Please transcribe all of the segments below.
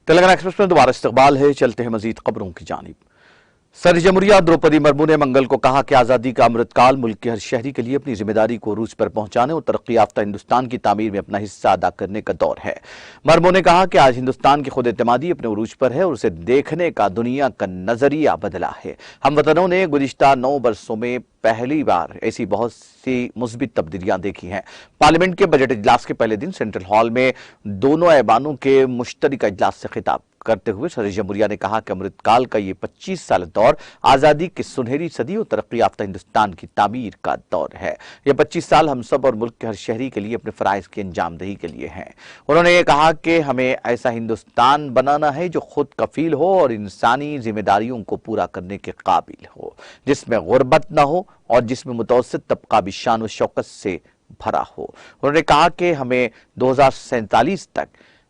Telangana express में दोबारा इस्तकबाल है। चलते हैं मजीद खबरों की जानिब। सदर जमहूरिया द्रौपदी मुर्मू ने मंगल को कहा कि आज़ादी का अमृतकाल मुल्क के हर शहरी के लिए अपनी जिम्मेदारी को अरूज पर पहुंचाने और तरक्की याफ्ता हिंदुस्तान की तामीर में अपना हिस्सा अदा करने का दौर है। मुर्मू ने कहा कि आज हिंदुस्तान की खुद एतमादी अपने अरूज पर है और उसे देखने का दुनिया का नजरिया बदला है। हमवतनों ने गुज़िश्ता 9 बरसों में पहली बार ऐसी बहुत सी मुस्बित तब्दीलियां देखी हैं। पार्लियामेंट के बजट इजलास के पहले दिन सेंट्रल हॉल में दोनों ऐवानों के मुश्तरका इजलास से खिताब करते हुए सदर जमहूरिया ने कहा कि अमृतकाल का ये 25 साल दौर आजादी की सुनहरी सदी और तरक्की याफ्ता हिंदुस्तान की तामीर का दौर है। ये 25 साल हम सब और मुल्क के हर शहरी के लिए अपने फराइज की अंजामदही के लिए हैं। उन्होंने ये कहा कि हमें ऐसा हिंदुस्तान बनाना है जो खुद कफील हो और इंसानी जिम्मेदारियों को पूरा करने के काबिल हो, जिसमें गुर्बत न हो और जिसमें मुतवस्सित तबका भी शान व शौकत से भरा हो। उन्होंने कहा कि हमें 2047 तक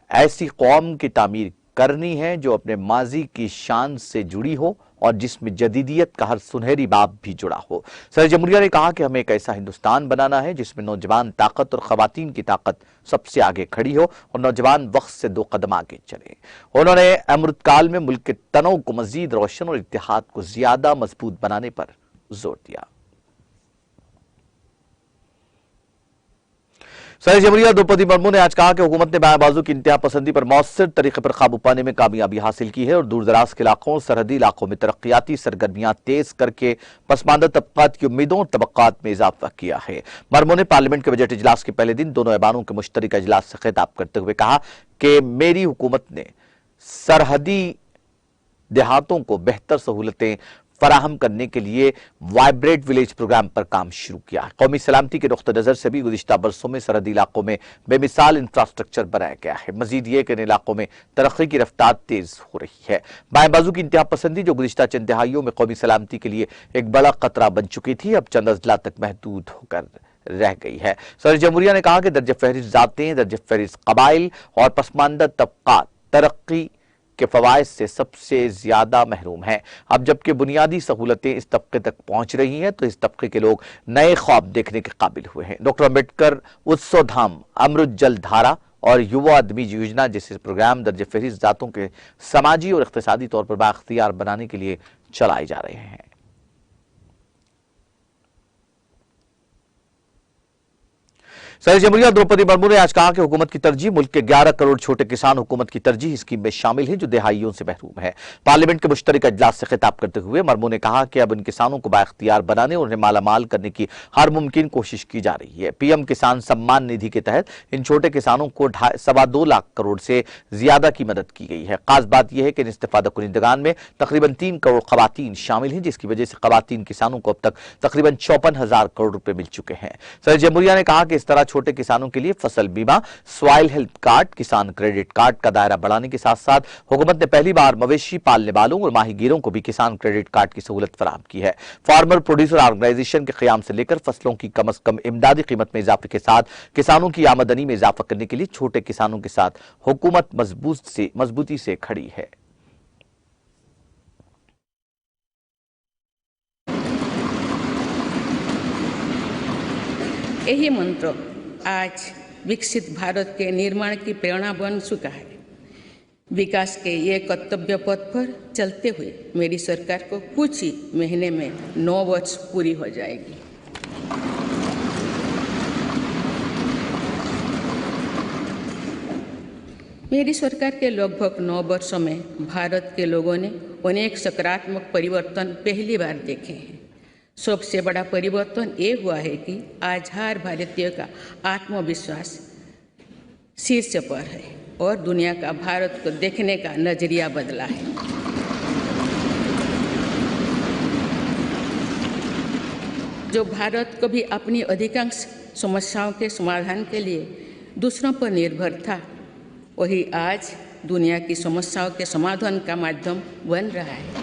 ऐसी कौम की तामीर करनी है जो अपने माजी की शान से जुड़ी हो और जिसमें जदीदियत का हर सुनहरी बाब भी जुड़ा हो। सदर जमहूरिया ने कहा कि हमें एक ऐसा हिंदुस्तान बनाना है जिसमें नौजवान ताकत और खवातीन की ताकत सबसे आगे खड़ी हो और नौजवान वक्त से 2 कदम आगे चले। उन्होंने अमृतकाल में मुल्क के तनों को मजीद रोशन और इत्तेहाद को ज्यादा मजबूत बनाने पर जोर दिया। सदर जमहूरिया द्रौपदी मुर्मू ने आज कहा कि हुकूमत ने बायां बाजू की इंतहा पसंदी पर मौसर तरीके पर काबू पाने में कामयाबी हासिल की है और दूर दराज के इलाकों और सरहदी इलाकों में तरक्याती सरगर्मियां तेज करके पसमानदा तबकात की उम्मीदों और तबक्कात में इजाफा किया है। मुर्मू ने पार्लियामेंट के बजट इजलास के पहले दिन दोनों ऐवानों के मुश्तरका इजलास से खिताब करते हुए कहा कि मेरी हुकूमत ने सरहदी देहातों को बेहतर सहूलतें फराहम करने के लिए वाइब्रेट विलेज प्रोग्राम पर काम शुरू किया है। कौमी सलामती के नुक्ते नजर से भी गुज़िश्ता बरसों में सरहदी इलाकों में बेमिसाल इंफ्रास्ट्रक्चर बनाया गया है। मजीद ये कि इन इलाकों में तरक्की की रफ्तार तेज हो रही है। बाएं बाजू की इंतहा पसंदी जो गुज़िश्ता चंद दहाइयों में कौमी सलामती के लिए एक बड़ा खतरा बन चुकी थी, अब चंद अजला तक महदूद होकर रह गई है। सदर जमहूरिया ने कहा कि दर्ज फहरिस्त जातें, दर्ज फहरिस्त कबाइल और पसमानदा तबकात तरक्की के फवाइद से सबसे ज्यादा महरूम है। अब जबकि बुनियादी सहूलतें इस तबके तक पहुंच रही हैं तो इस तबके के लोग नए ख्वाब देखने के काबिल हुए हैं। डॉक्टर अम्बेडकर उत्सव धाम, अमृत जल धारा और युवा आदमी योजना जैसे प्रोग्राम दर्ज फहरिस्त जातों के समाजी और इख्तिसादी तौर पर बाख्तियार बनाने के लिए चलाए जा रहे हैं। सदर जमहूरिया द्रौपदी मुर्मू ने आज कहा कि हुकूमत की तरजीह मुल्क के 11 करोड़ छोटे किसान हुकूमत की तरजीह स्कीम में शामिल हैं जो दहाइयों से महरूम है। पार्लियामेंट के मुश्तरका इजलास से खिताब करते हुए मुर्मू ने कहा कि अब इन किसानों को बाख्तियार बनाने और उन्हें मालामाल करने की हर मुमकिन कोशिश की जा रही है। पीएम किसान सम्मान निधि के तहत इन छोटे किसानों को 2.25 लाख करोड़ से ज्यादा की मदद की गई है। खास बात यह है कि इन इस्तेफादा कुनिंदगान में तकरीबन 3 करोड़ खवातीन शामिल हैं, जिसकी वजह से खवातीन किसानों को अब तक तकरीबन 54,000 करोड़ रुपए मिल चुके हैं। सदर जमहूरिया ने कहा कि इस तरह छोटे किसानों के लिए फसल बीमा, सॉइल हेल्थ कार्ड, किसान क्रेडिट कार्ड का दायरा बढ़ाने के साथ साथ हुकूमत ने पहली बार मवेशी पालने वालों और माहीगीरों को भी किसान क्रेडिट कार्ड की सहूलत फराहम की है। फार्मर प्रोड्यूसर ऑर्गेनाइजेशन के क़याम से लेकर फसलों की कम से कम इमदादी कीमत में इजाफे के साथ किसानों की आमदनी में इजाफा करने के लिए छोटे किसानों के साथ हुकूमत मजबूती से खड़ी है। यही मंत्र आज विकसित भारत के निर्माण की प्रेरणा बन चुका है। विकास के ये कर्तव्य पथ पर चलते हुए मेरी सरकार को कुछ ही महीने में 9 वर्ष पूरी हो जाएगी। मेरी सरकार के लगभग 9 वर्षों में भारत के लोगों ने अनेक सकारात्मक परिवर्तन पहली बार देखे हैं। सबसे बड़ा परिवर्तन ये हुआ है कि आज हर भारतीय का आत्मविश्वास शीर्ष पर है और दुनिया का भारत को देखने का नजरिया बदला है। जो भारत कभी अपनी अधिकांश समस्याओं के समाधान के लिए दूसरों पर निर्भर था, वही आज दुनिया की समस्याओं के समाधान का माध्यम बन रहा है।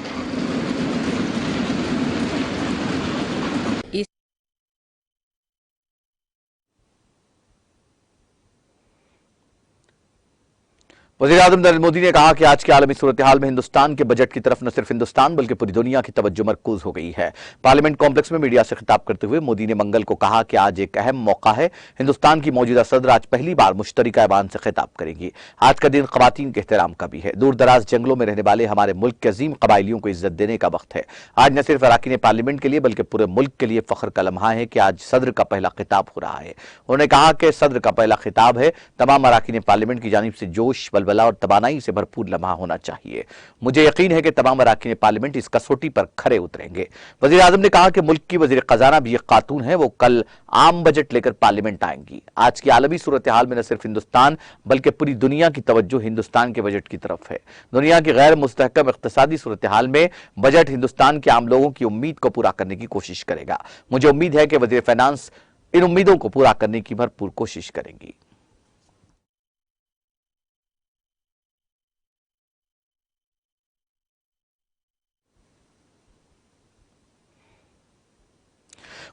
वज़ीर-ए-आज़म नरेंद्र मोदी ने कहा कि आज की आलमी सूरत हाल में हिंदुस्तान के बजट की तरफ न सिर्फ हिंदुस्तान बल्कि पूरी दुनिया की तवज्जो मरकूज हो गई है। पार्लियामेंट कॉम्प्लेक्स में मीडिया से खिताब करते हुए मोदी ने मंगल को कहा कि आज एक अहम मौका है। हिंदुस्तान की मौजूदा सदर आज पहली बार मुश्तरिका ऐवान से खिताब करेंगी। आज का दिन ख़वातीन के एहतराम का भी है। दूर दराज जंगलों में रहने वाले हमारे मुल्क के अजीम कबाइलियों को इज्जत देने का वक्त है। आज न सिर्फ अराकीन पार्लियामेंट के लिए बल्कि पूरे मुल्क के लिए फख्र का लम्हा है कि आज सदर का पहला खिताब हो रहा है। उन्होंने कहा कि सदर का पहला खिताब है। तमाम अराकीन पार्लियामेंट की जानिब से जोश, बलबला और तवानाई से भरपूर लम्हा होना चाहिए। मुझे यकीन है कि तमाम अराकीन पार्लियामेंट इस कसौटी पर खरे उतरेंगे। वज़ीर आज़म ने कहा कि मुल्क की वज़ीर खजाना भी एक खातून है। वो कल आम बजट लेकर पार्लियामेंट आएंगी। आज की आलमी सूरत हाल में न सिर्फ हिंदुस्तान बल्कि पूरी दुनिया की तवज्जो हिंदुस्तान के बजट की तरफ है। दुनिया की गैर मुस्तहकम इक़्तिसादी सूरत हाल में बजट हिंदुस्तान के आम लोगों की उम्मीद को पूरा करने की कोशिश करेगा। मुझे उम्मीद है कि वज़ीर फाइनेंस इन उम्मीदों को पूरा करने की भरपूर कोशिश करेंगी।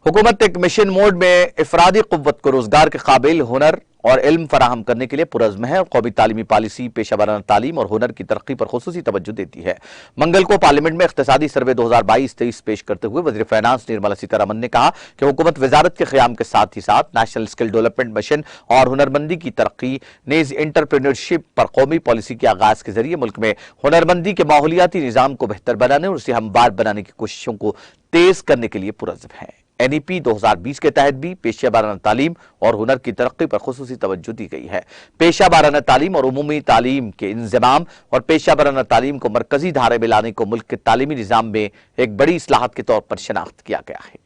हुकूमत एक मिशन मोड में इफरादी कुव्वत को रोजगार के काबिल हुनर और इल्म फराहम करने के लिए पुरज़्म है और कौमी तालीमी पॉलिसी पेशा वाराना तालीम और हुनर की तरक्की पर खुसूसी तवज्जो देती है। मंगल को पार्लियामेंट में इख्तिसादी सर्वे 2022-23 पेश करते हुए वज़ीर फाइनेंस निर्मला सीतारमन ने कहा कि हुकूमत वजारत के क़याम के साथ ही साथ नेशनल स्किल डेवलपमेंट मिशन और हुनरमंदी की तरक्की नेज एंटरप्रेन्योरशिप पर कौमी पॉलिसी के आगाज के जरिए मुल्क में हुनरमंदी के माहौलियाती निज़ाम को बेहतर बनाने और उसे हमवार बनाने की कोशिशों को तेज करने के लिए पुरज़्म है। NEP 2020 के तहत भी पेशा वाराना तालीम और हुनर की तरक्की पर खुसूसी तवज्जो दी गई है। पेशा वाराना तालीम और उमूमी तालीम के इंज़माम और पेशा वाराना तालीम को मरकजी धारे में लाने को मुल्क के तालीमी निज़ाम में एक बड़ी इस्लाहत के तौर पर शनाख्त किया गया है।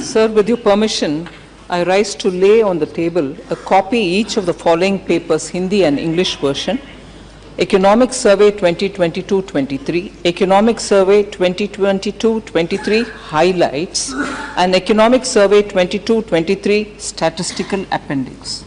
Sir, with your permission, I rise to lay on the table a copy each of the following papers, Hindi and English version. Economic Survey 2022-23, Economic Survey 2022-23 Highlights, and Economic Survey 22-23 Statistical Appendix.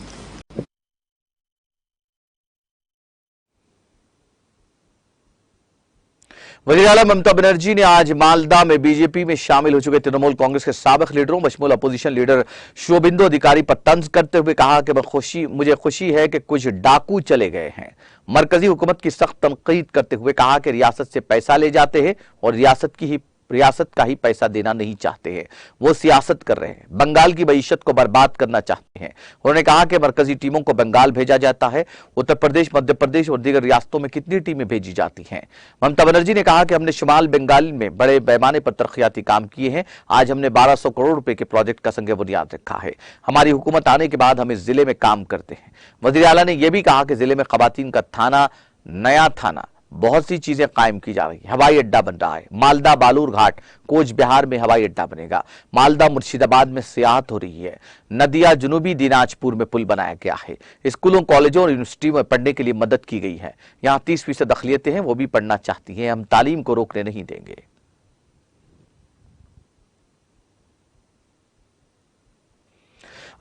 वज़ीर आला ममता बनर्जी ने आज मालदा में BJP में शामिल हो चुके तृणमूल कांग्रेस के साबिक लीडरों बशमूल अपोजिशन लीडर शुभेंदु अधिकारी पर तंज करते हुए कहा कि मुझे खुशी है कि कुछ डाकू चले गए हैं। मरकजी हुकूमत की सख्त तनकीद करते हुए कहा कि रियासत से पैसा ले जाते हैं और रियासत का ही पैसा देना नहीं चाहते हैं। वो सियासत कर रहे हैं, बंगाल की मईशत को बर्बाद करना चाहते हैं। उन्होंने कहा कि मरकजी टीमों को बंगाल भेजा जाता है। उत्तर प्रदेश, मध्य प्रदेश और दीगर रियासतों में कितनी टीमें भेजी जाती हैं। ममता बनर्जी ने कहा कि हमने शुमाल बंगाल में बड़े पैमाने पर तरक्याती काम किए हैं। आज हमने 1200 करोड़ रुपए के प्रोजेक्ट का संग बुनियाद रखा है। हमारी हुकूमत आने के बाद हम इस जिले में काम करते हैं। वज़ीर आला ने यह भी कहा कि जिले में खवातीन का थाना, नया थाना, बहुत सी चीजें कायम की जा रही है। हवाई अड्डा बन रहा है। मालदा बालूरघाट कोच बिहार में हवाई अड्डा बनेगा। मालदा मुर्शिदाबाद में सियाहत हो रही है। नदिया जुनूबी दिनाजपुर में पुल बनाया गया है। स्कूलों, कॉलेजों और यूनिवर्सिटियों में पढ़ने के लिए मदद की गई है। यहाँ 30% अक़लियतें हैं, वो भी पढ़ना चाहती हैं। हम तालीम को रोकने नहीं देंगे।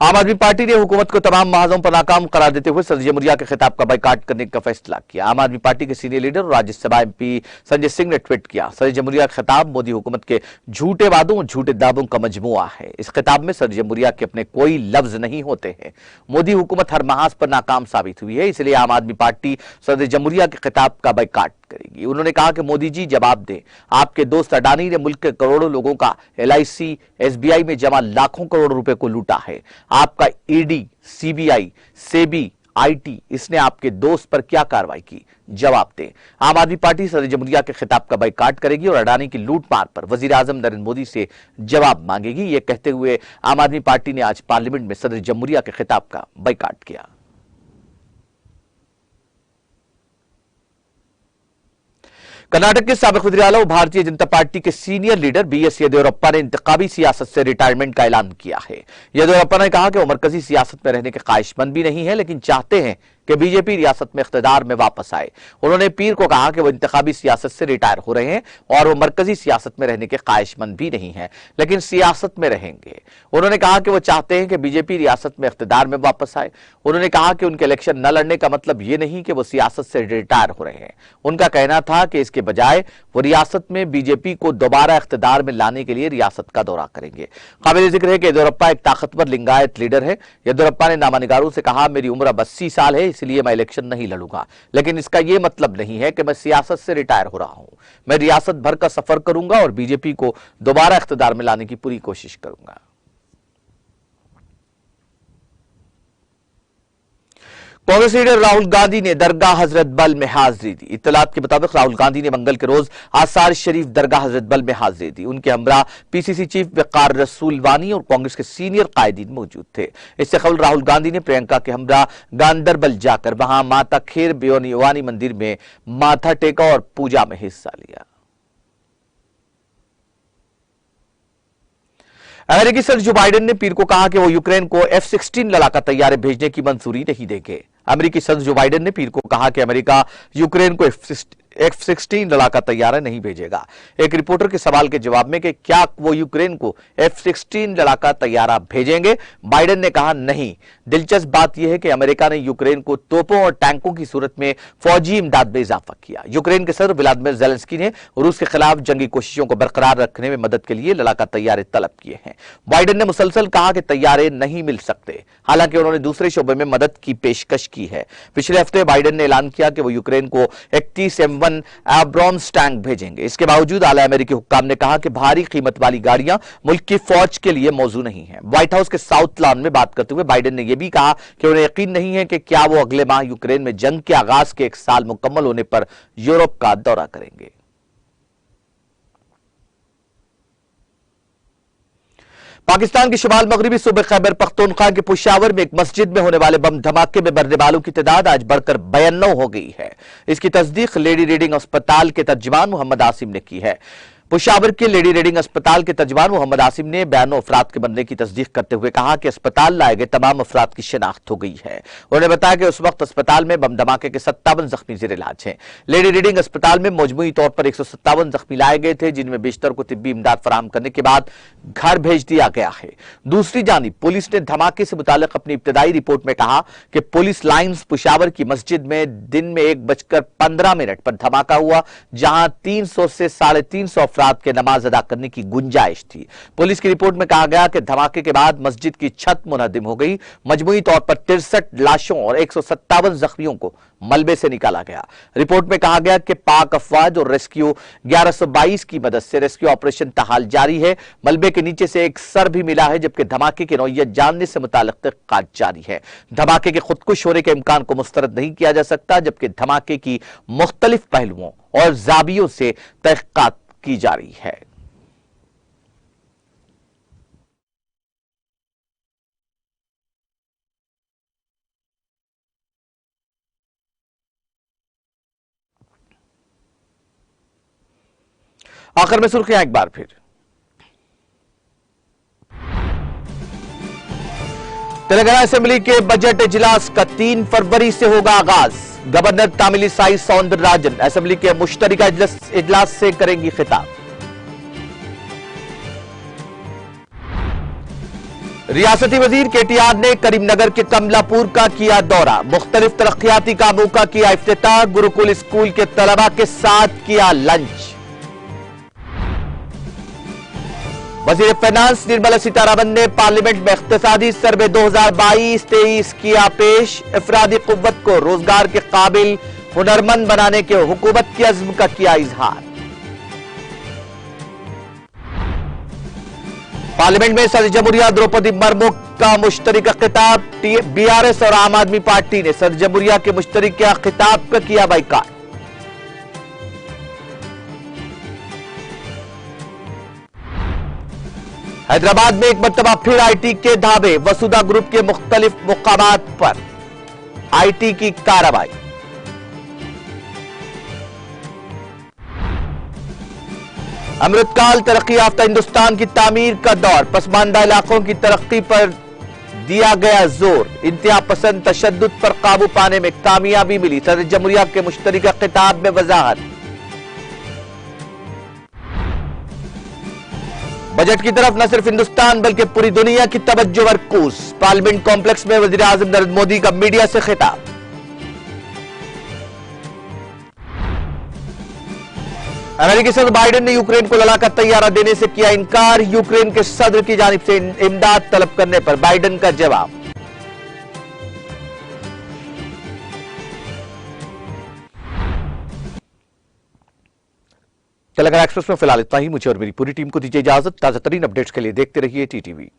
आम आदमी पार्टी ने हुकूमत को तमाम महाजों पर नाकाम करार देते हुए सदर जमहूरिया के खिताब का बाइकाट करने का फैसला किया। आम आदमी पार्टी के सीनियर लीडर और राज्यसभा MP संजय सिंह ने ट्वीट किया, सदर जमहूरिया का खिताब मोदी हुकूमत के झूठे वादों और झूठे दावों का मजमुआ है। इस खिताब में सदर जमहूरिया के अपने कोई लफ्ज नहीं होते हैं। मोदी हुकूमत हर महाज पर नाकाम साबित हुई है, इसलिए आम आदमी पार्टी सदर जमहूरिया के खिताब का बाइकाट करेगी। उन्होंने कहा कि मोदी जी जवाब दें। आपके दोस्त अडानी ने मुल्क के करोड़ों लोगों का LIC, SBI में जमा लाखों करोड़ रुपए को लूटा है। आपका ED, CBI, SEBI, IT, इसने आपके दोस्त पर क्या कार्रवाई की? जवाब दें। आम आदमी पार्टी सदर जमहूरिया के खिताब का बाइकाट करेगी और अडानी की लूटमार पर वजीर आजम नरेंद्र मोदी से जवाब मांगेगी। यह कहते हुए आम आदमी पार्टी ने आज पार्लियामेंट में सदर जमहूरिया के खिताब का बाइकाट किया। कर्नाटक के साबिक वज़ीर आला और भारतीय जनता पार्टी के सीनियर लीडर BS येदियुरप्पा ने इंतखाबी सियासत से रिटायरमेंट का ऐलान किया है। येदियुरप्पा ने कहा कि वो मरकजी सियासत में रहने के ख्वाहिशमंद भी नहीं है, लेकिन चाहते हैं कि बीजेपी रियासत में इख्तिदार में वापस आए। उन्होंने पीर को कहा कि वो इंतखाबी सियासत से रिटायर हो रहे हैं और वो मरकजी सियासत में रहने के ख्वाहिशमंद भी नहीं है, लेकिन सियासत में रहेंगे। उन्होंने कहा कि वो चाहते हैं कि बीजेपी रियासत में इख्तिदार में वापस आए। उन्होंने कहा कि उनके इलेक्शन न लड़ने का मतलब ये नहीं कि वो सियासत से रिटायर हो रहे हैं। उनका कहना था कि इसके बजाय वो रियासत में बीजेपी को दोबारा इख्तिदार में लाने के लिए रियासत का दौरा करेंगे। काबिल जिक्र है कि येदियुरप्पा एक ताकतवर लिंगायत लीडर है। येदियुरप्पा ने नामानिगारों से कहा, मेरी उम्र अब 80 साल है, इसलिए मैं इलेक्शन नहीं लड़ूंगा, लेकिन इसका यह मतलब नहीं है कि मैं सियासत से रिटायर हो रहा हूं। मैं रियासत भर का सफर करूंगा और बीजेपी को दोबारा इख्तिदार में लाने की पूरी कोशिश करूंगा। कांग्रेस लीडर राहुल गांधी ने दरगाह हजरत बल में हाजिरी दी। इत्तलात के मुताबिक राहुल गांधी ने मंगल के रोज आसार शरीफ दरगाह हजरत बल में हाजिरी दी। उनके हमरा पीसीसी चीफ वकार रसूल वानी और कांग्रेस के सीनियर कायदीन मौजूद थे। इससे कबल राहुल गांधी ने प्रियंका के हमरा गांदरबल जाकर वहां माता खेर बेओनी मंदिर में माथा टेका और पूजा में हिस्सा लिया। अमेरिकी सदर जो बाइडेन ने पीर को कहा कि वो यूक्रेन को F-16 लड़ाका तैयारे भेजने की मंजूरी नहीं देंगे। अमेरिकी सदर जो बाइडेन ने पीर को कहा कि अमेरिका यूक्रेन को F-16 लड़ाका तैयारा नहीं भेजेगा। एक रिपोर्टर के सवाल के जवाब में कि क्या वो यूक्रेन को F-16 लड़ाका तैयारा भेजेंगे, बाइडेन ने कहा, नहीं। दिलचस्प बात यह है कि अमेरिका ने यूक्रेन को तोपों और टैंकों की सूरत में फौजी इमदाद में इजाफा किया। यूक्रेन के सदर व्लादिमीर ज़ेलेंस्की ने रूस के खिलाफ जंगी कोशिशों को बरकरार रखने में मदद के लिए लड़ाका तैयारे तलब किए हैं। बाइडेन ने मुसलसल कहा कि तैयारे नहीं मिल सकते, हालांकि उन्होंने दूसरे शोबे में मदद की पेशकश की है। पिछले हफ्ते बाइडेन ने ऐलान किया कि वो यूक्रेन को 31 M1 एब्राम्स टैंक भेजेंगे। इसके बावजूद आला अमेरिकी हुक्काम ने कहा कि भारी कीमत वाली गाड़ियां मुल्क की फौज के लिए मौजू नहीं है। व्हाइट हाउस के साउथ लॉन में बात करते हुए बाइडेन ने यह भी कहा कि उन्हें यकीन नहीं है कि क्या वो अगले माह यूक्रेन में जंग के आगाज के 1 साल मुकम्मल होने पर यूरोप का दौरा करेंगे। पाकिस्तान के शुमाल मगरबी सूबे खैबर पख्तूनख्वा के पेशावर में एक मस्जिद में होने वाले बम धमाके में मरने वालों की तादाद आज बढ़कर 92 हो गई है। इसकी तस्दीक लेडी रीडिंग अस्पताल के तर्जुमान मोहम्मद आसिम ने की है। पेशावर के लेडी रीडिंग अस्पताल के तर्जुमान मोहम्मद आसिम ने 92 अफराद के मरने की तस्दीक करते हुए कहा कि अस्पताल लाए गए तमाम अफराद की शिनाख्त हो गई है। उन्होंने बताया कि उस वक्त अस्पताल में बम धमाके के 57 जख्मी जेर इलाज हैं। लेडी रीडिंग अस्पताल में मजमूई तौर पर 157 जख्मी लाए गए थे, जिनमें बेशतर को तिब्बी इमदाद फराहम करने के बाद घर भेज दिया गया है। दूसरी जानिब पुलिस ने धमाके से मुतालिक अपनी इब्तदाई रिपोर्ट में कहा कि पुलिस लाइन्स पेशावर की मस्जिद में दिन में 1:15 पर धमाका हुआ, जहां 300 से 350 अफराद के नमाज अदा करने की गुंजाइश थी। पुलिस की रिपोर्ट में कहा गया कि धमाके के बाद मस्जिद की छत मुनहदिम हो गई। मजमूई तौर पर 63 लाशों और 157 जख्मियों को मलबे से निकाला गया। रिपोर्ट में कहा गया कि पाक अफवाज और रेस्क्यू 1122 की मदद से रेस्क्यू ऑपरेशन ताहाल जारी है। मलबे के नीचे से एक सर भी मिला है, जबकि धमाके की नौइयत जानने से मुतालिक तहकीकात जारी है। धमाके के खुदकुश होने के इम्कान को मुस्तरद नहीं किया जा सकता, जबकि धमाके की मुख्तलिफ पहलुओं और जावियों से तहकीकात की जा रही है। आखिर में सुर्खियां एक बार फिर। तेलंगाना असेंबली के बजट इजलास का 3 फरवरी से होगा आगाज। गवर्नर तामिलिसाई सौंदरराजन असेंबली के मुश्तरका इजलास से करेंगी खिताब। रियासती वजीर केटीआर ने करीमनगर के कमलापुर का किया दौरा। मुख्तलिफ तरक्याती कामों का किया इफ्तिताह। गुरुकुल स्कूल के तलबा के साथ किया लंच। वजीर फाइनेंस निर्मला सीतारमण ने पार्लियामेंट में इख्तिसादी सर्वे 2022-23 किया पेश। अफरादी कुव्वत को रोजगार के काबिल हुनरमंद बनाने के हुकूमत के अज़्म का किया इजहार। पार्लियामेंट में सदर जमहूरिया द्रौपदी मुर्मू का मुश्तरका खिताब। बीआरएस और आम आदमी पार्टी ने सदर जमहूरिया के मुश्तरका खिताब का किया बाइकाट। हैदराबाद में एक मरतबा फिर आईटी के धाबे। वसुधा ग्रुप के मुख्तलिफ मुकामात पर आईटी की कार्रवाई। अमृतकाल तरक्की याफ्ता हिंदुस्तान की तामीर का दौर। पसमानदा इलाकों की तरक्की पर दिया गया जोर, इंतहा पसंद तशद्दुद पर काबू पाने में कामयाबी मिली। सदर जमहूरिया के मुश्तरका खिताब में वजाहत। बजट की तरफ न सिर्फ हिंदुस्तान बल्कि पूरी दुनिया की तवज्जो मरकूज। पार्लियामेंट कॉम्प्लेक्स में वजीर आजम नरेंद्र मोदी का मीडिया से खिताब। अमेरिकी सदर बाइडेन ने यूक्रेन को लड़ाका तैयारा देने से किया इनकार। यूक्रेन के सदर की जानिब से इमदाद तलब करने पर बाइडेन का जवाब। तेलंगाना एक्सप्रेस में फिलहाल इतना ही। मुझे और मेरी पूरी टीम को दीजिए इजाजत। ताजा तरीन अपडेट्स के लिए देखते रहिए टीटीवी।